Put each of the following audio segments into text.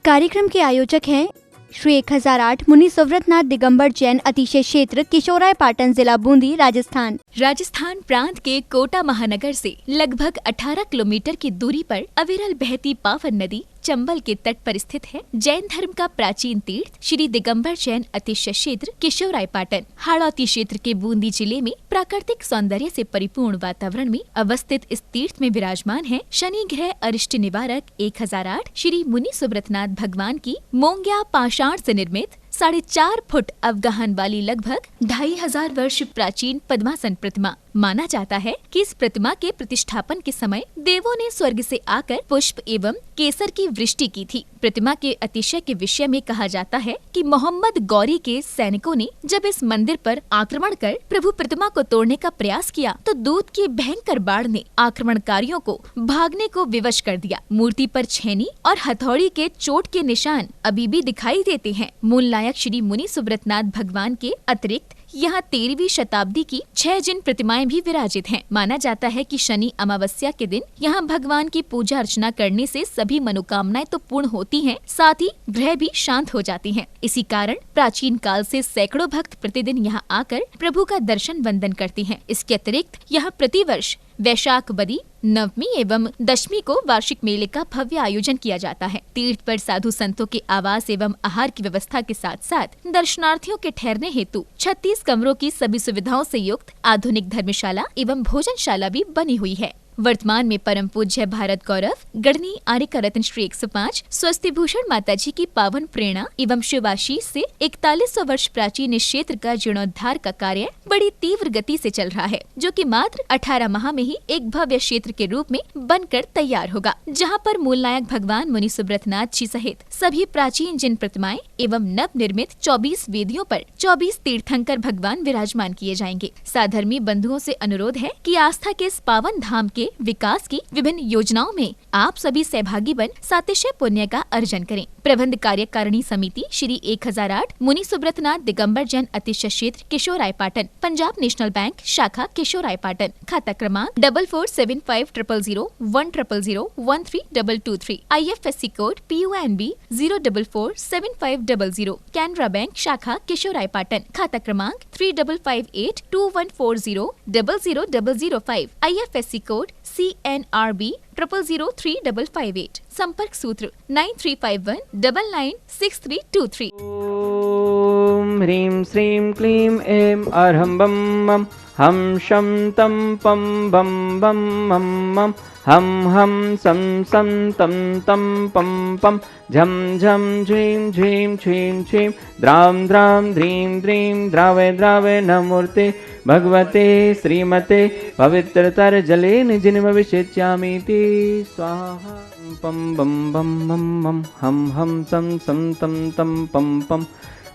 कार्यक्रम के आयोजक हैं श्री 1008 मुनि सुव्रतनाथ दिगंबर जैन अतिशय क्षेत्र किशोराय पाटन जिला बूंदी राजस्थान। राजस्थान प्रांत के कोटा महानगर से लगभग 18 किलोमीटर की दूरी पर अविरल बहती पावन नदी चंबल के तट पर स्थित है। जैन धर्म का प्राचीन तीर्थ श्री दिगंबर जैन अतिशय क्षेत्र किशोराय पाटन हाड़ौती क्षेत्र के बूंदी जिले में प्राकृतिक सौंदर्य से परिपूर्ण वातावरण में अवस्थित इस तीर्थ में विराजमान है शनि ग्रह अरिष्ट निवारक 1008 श्री मुनि सुव्रतनाथ भगवान की मोंग्या पाषाण से निर्मित 4.5 फुट अवगाहन वाली लगभग 2500 वर्ष प्राचीन पद्मासन प्रतिमा। माना जाता है कि इस प्रतिमा के प्रतिष्ठापन के समय देवों ने स्वर्ग से आकर पुष्प एवं केसर की वृष्टि की थी। प्रतिमा के अतिशय के विषय में कहा जाता है कि मोहम्मद गौरी के सैनिकों ने जब इस मंदिर पर आक्रमण कर प्रभु प्रतिमा को तोड़ने का प्रयास किया तो दूत की भयंकर बाढ़ ने आक्रमणकारियों को भागने को विवश कर दिया। मूर्ति पर छेनी और हथौड़ी के चोट के निशान अभी भी दिखाई देते हैं। मूल नायक श्री मुनि सुव्रतनाथ भगवान के अतिरिक्त यहाँ 13वीं शताब्दी की 6 जिन प्रतिमाएं भी विराजित हैं। माना जाता है कि शनि अमावस्या के दिन यहाँ भगवान की पूजा अर्चना करने से सभी मनोकामनाएं तो पूर्ण होती हैं, साथ ही ग्रह भी शांत हो जाती हैं। इसी कारण प्राचीन काल से सैकड़ों भक्त प्रतिदिन यहाँ आकर प्रभु का दर्शन वंदन करते हैं। इसके अतिरिक्त यहाँ प्रतिवर्ष वैशाख बदी नवमी एवं दशमी को वार्षिक मेले का भव्य आयोजन किया जाता है। तीर्थ पर साधु संतों के आवास एवं आहार की व्यवस्था के साथ साथ दर्शनार्थियों के ठहरने हेतु 36 कमरों की सभी सुविधाओं से युक्त आधुनिक धर्मशाला एवं भोजनशाला भी बनी हुई है। वर्तमान में परम पूज्य भारत गौरव गढ़नी आर्य का रत्न श्री 105 स्वस्ति भूषण माता जी की पावन प्रेरणा एवं शिवाशीष से 4100 वर्ष प्राचीन इस क्षेत्र का जीर्णोद्धार का कार्य बड़ी तीव्र गति से चल रहा है, जो कि मात्र 18 माह में ही एक भव्य क्षेत्र के रूप में बनकर तैयार होगा, जहां पर मूल नायक भगवान मुनि सुव्रतनाथ जी सहित सभी प्राचीन जिन प्रतिमाएं एवं नव निर्मित 24 वेदियों पर 24 तीर्थंकर भगवान विराजमान किए जाएंगे। साधर्मी बंधुओं से अनुरोध है कि आस्था के इस पावन धाम के विकास की विभिन्न योजनाओं में आप सभी सहभागी बन सातिशय पुण्य का अर्जन करें। प्रबंध कार्यकारिणी समिति श्री 1008 मुनि सुव्रतनाथ दिगंबर जैन अतिशय क्षेत्र किशोराय पाटन, पंजाब नेशनल बैंक शाखा किशोराय पाटन, खाता क्रमांक 4475001000132223, IFSC code PUNB 0447500, Canara bank शाखा किशोराय पाटन, खाता क्रमांक 358214000005, IFSC कोड CNRB 000358, संपर्क सूत्र 9351996323। ओम ह्रीं श्रीं क्लीं ऐं अर्हं बम मम हम शम तम पम बम बम मम मम हम सम सम तम तम पम पम झम झम झीं झीं छीं छीं द्राम द्राम ध्रीं द्रीं द्रावे द्रावे नमूर्ते भगवते श्रीमते पवित्रतर जलेन जिन्मविषेच्यामीति स्वाहा पम बम बम मम मम हम सम सम तम तम पम पम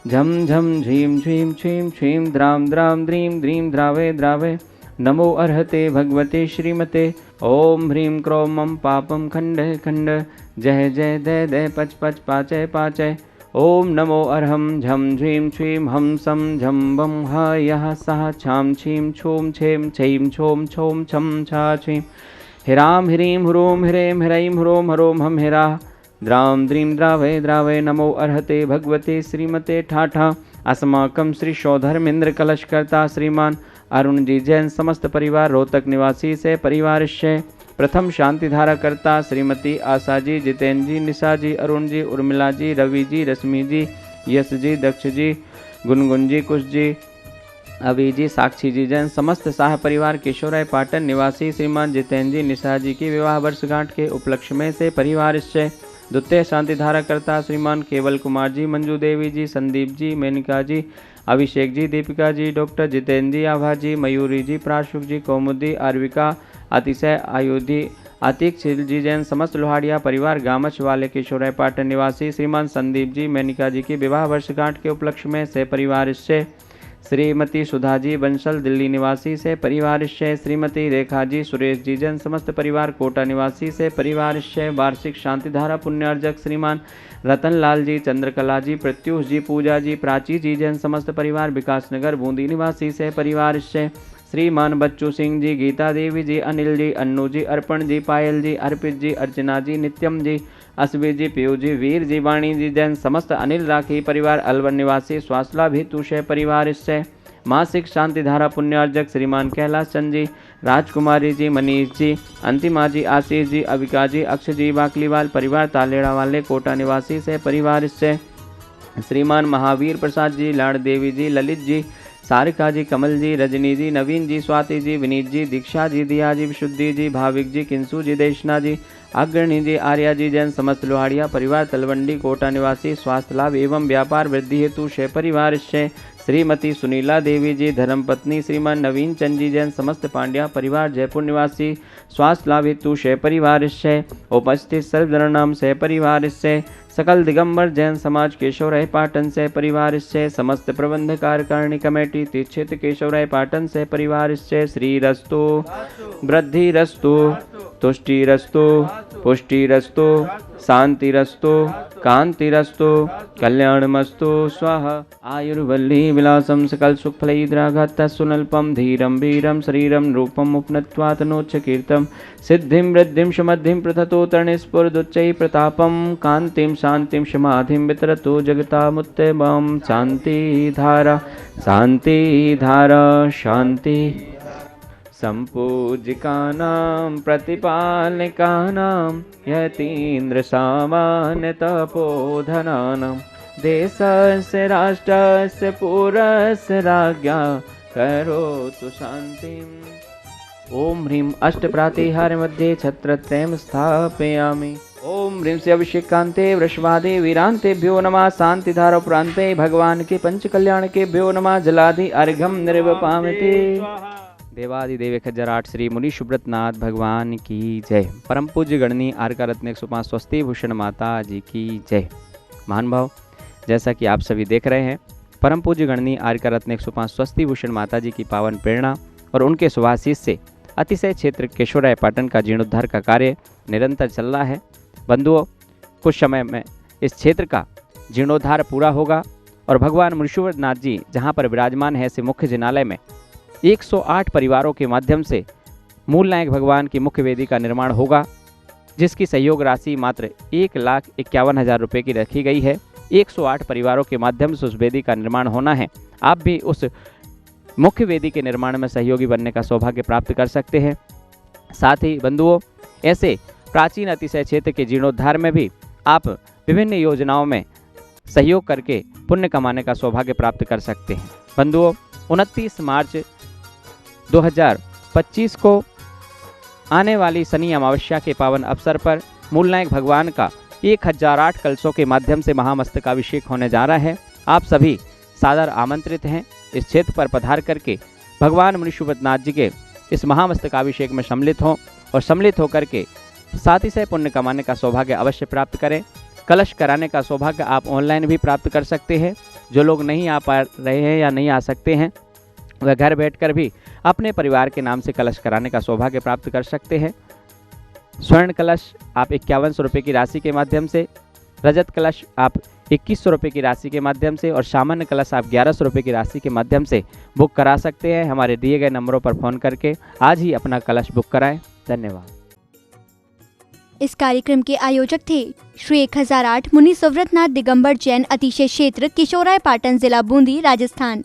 झम झम झीं झीं छीं छीं द्राम द्राम द्रीं द्रीं द्रावे द्रावे नमो अर्हते भगवते श्रीमते। ओम ह्रीं क्रों मम पापम खंड खंड जय जय दय दय पच पच पाचय पाचय। ओम नमो अर्हं झम झीं छीं हम सम झम बम ह यः सः छाम छीं छूम छेम छीं छोम छोम छम छा छीं हिराम ह्रीं ह्रूम ह्रें ह्रैं ह्रोम हरोम हम हिरा द्राम द्रीं द्रावे द्रावे नमो अर्हते भगवते श्रीमते ठाठा। अस्माकं श्री शौधर्मेंद्र कलशकर्ता श्रीमान अरुण जी जैन समस्त परिवार रोहतक निवासी से परिवारस्य प्रथम शांति धारा करता श्रीमती आशा जी, जितेंद्र जी, निशा जी, अरुण जी, उर्मिला जी, रवि जी, रश्मि जी, यश जी, दक्ष जी, गुनगुन जी, कुश जी, अभी जी, साक्षी जी जैन समस्त साह परिवार किशोराय पाटन निवासी श्रीमान जितेंद्र जी, निशा जी की विवाह वर्षगांठ के उपलक्ष्य में से परिवार से द्वितीय शांति धारा करता श्रीमान केवल कुमार जी, मंजू देवी जी, संदीप जी, मेनका जी, अभिषेक जी, दीपिका जी, डॉक्टर जितेंद्र जी, आभा जी, मयूरी जी, प्राशुक जी, कौमुदी, आर्विका, अतिशय, आयुधि, अतीक छिल जी जैन समस्त लोहाड़िया परिवार गामच वाले किशोराय पाटन निवासी श्रीमान संदीप जी, मेनिका जी की विवाह वर्षगांठ के उपलक्ष्य में से परिवार से श्रीमती सुधा जी बंसल दिल्ली निवासी से परिवार से श्रीमती रेखा जी, सुरेश जी जैन समस्त परिवार कोटा निवासी से परिवार से वार्षिक शांतिधारा पुण्यार्जक श्रीमान रतन लाल जी, चंद्रकला जी, प्रत्युष जी, पूजा जी, प्राची जी जैन समस्त परिवार विकासनगर बूंदी निवासी से परिवार से श्रीमान बच्चू सिंह जी, गीता देवी जी, अनिल जी, अन्नू जी, अर्पण जी, पायल जी, अर्पित जी, अर्चना जी, नित्यम जी, असबी जी, पीयूष जी, वीर जी, वाणी जी जैन समस्त अनिल राखी परिवार, अलवर निवासी स्वास्थ्य लाभ हेतु शय परिवार इससे मासिक शांति धारा पुण्यार्जक श्रीमान कैलाश चंद जी, राजकुमारी जी, मनीष जी, अंतिमा जी, आशीष जी, अविका जी, अक्षय जी, बाकलीवाल परिवार तालेड़ा वाले कोटा निवासी से परिवार इससे श्रीमान महावीर प्रसाद जी, लाड़ देवी जी, ललित जी, सारिका जी, कमल जी, रजनी जी, नवीन जी, स्वाति जी, विनीत जी, दीक्षा जी, दिया जी, विशुद्धि जी, भाविक जी, किंसू जी, देशना जी, अग्रणी जी, आर्या जी जैन समस्त लोहाड़िया परिवार तलवंडी कोटा निवासी स्वास्थ्य लाभ एवं व्यापार वृद्धि हेतु शय परिवार शय श्रीमती सुनीला देवी जी, धर्मपत्नी श्रीमान नवीन चंद जी जैन समस्त पांड्या परिवार जयपुर निवासी स्वास्थ्य लाभ हेतु शय परिवार शय उपस्थित सर्वजननाम शय परिवार शय सकल दिगंबर जैन समाज केशवराय पाटन से परिवार से समस्त प्रबंध कार्यकारिणी कमेटी तीर्थ क्षेत्र केशवराय पाटन से परिवार से श्री रस्तु वृद्धि रस्तु तुष्टि रस्तु पुष्टि रस्तु शांति रस्तु कांति रस्तु कल्याणमस्तु स्वाहा आयुर्वल्ली विलासम सकल सुखफलैद्राघात सुनल्पम धीरम वीरम शरीरम रूपम उपनत्वात् नोच्च कीर्तम सिद्धिं वृद्धिं समद्धिं प्रथतो तरणिस्फुरदुच्चै प्रतापं कान्तिं शान्तिं समाधिं वितरतो जगतामुत्तमं शान्तिधारा शान्ति सम्पूजिकानां प्रतिपालकानां यतीन्द्र सामान्य तपोधनानां देशस्य राष्ट्रस्य पुरस्य राज्ञा करोतु शान्तिम्। ओम ह्रीं अष्टप्रातिहार मध्ये छत्रत्रयं स्थापयामि। ओम ह्रीं से अभिषेकान्ते वृषभादे वीरान्तेभ्यो नमः। शान्तिधारा पुरान्ते भगवान के पंच कल्याण केभ्यो नमः। जलादि अर्घ्यं निर्वपामते। देवादिदेव 1008 श्री मुनि सुब्रतनाथ भगवान की जय। परम पूज्य गणनी आरका रत्न 105 स्वस्ति भूषण माता जी की जय। महान भाव, जैसा कि आप सभी देख रहे हैं, परम पूज्य गणनी आरका रत्न 105 स्वस्ति भूषण माता जी की पावन प्रेरणा और उनके शुभाशीष से अतिशय क्षेत्र केशवराय पाटन का जीर्णोद्धार का कार्य निरंतर चल रहा है। बंधुओं, कुछ समय में इस क्षेत्र का जीर्णोद्धार पूरा होगा और भगवान मुनिशुवरनाथ जी जहाँ पर विराजमान है ऐसे मुख्य जिनालय में 108 परिवारों के माध्यम से मूल नायक भगवान की मुख्य वेदी का निर्माण होगा, जिसकी सहयोग राशि मात्र 1,51,000 रुपये की रखी गई है। 108 परिवारों के माध्यम से उस वेदी का निर्माण होना है। आप भी उस मुख्य वेदी के निर्माण में सहयोगी बनने का सौभाग्य प्राप्त कर सकते हैं। साथ ही बंधुओं, ऐसे प्राचीन अतिशय क्षेत्र के जीर्णोद्धार में भी आप विभिन्न योजनाओं में सहयोग करके पुण्य कमाने का सौभाग्य प्राप्त कर सकते हैं। बंधुओं, 29 मार्च 2025 को आने वाली शनि अमावस्या के पावन अवसर पर मूल नायक भगवान का 1008 कलशों के माध्यम से महामस्तकाभिषेक होने जा रहा है। आप सभी सादर आमंत्रित हैं इस क्षेत्र पर पधार करके भगवान मुनिशुभनाथ जी के इस महामस्तकाभिषेक में सम्मिलित हों और सम्मिलित होकर के साथ ही से पुण्य कमाने का सौभाग्य अवश्य प्राप्त करें। कलश कराने का सौभाग्य आप ऑनलाइन भी प्राप्त कर सकते हैं। जो लोग नहीं आ पा रहे हैं या नहीं आ सकते हैं, वह घर बैठकर भी अपने परिवार के नाम से कलश कराने का सौभाग्य प्राप्त कर सकते हैं। स्वर्ण कलश आप 5100 रुपये की राशि के माध्यम से, रजत कलश आप 2100 रुपये की राशि के माध्यम से और सामान्य कलश आप 1100 रुपये की राशि के माध्यम से बुक करा सकते हैं। हमारे दिए गए नंबरों पर फ़ोन करके आज ही अपना कलश बुक कराएं। धन्यवाद। इस कार्यक्रम के आयोजक थे श्री 1008 मुनि सुव्रतनाथ दिगंबर जैन अतिशय क्षेत्र किशोराय पाटन जिला बूंदी राजस्थान।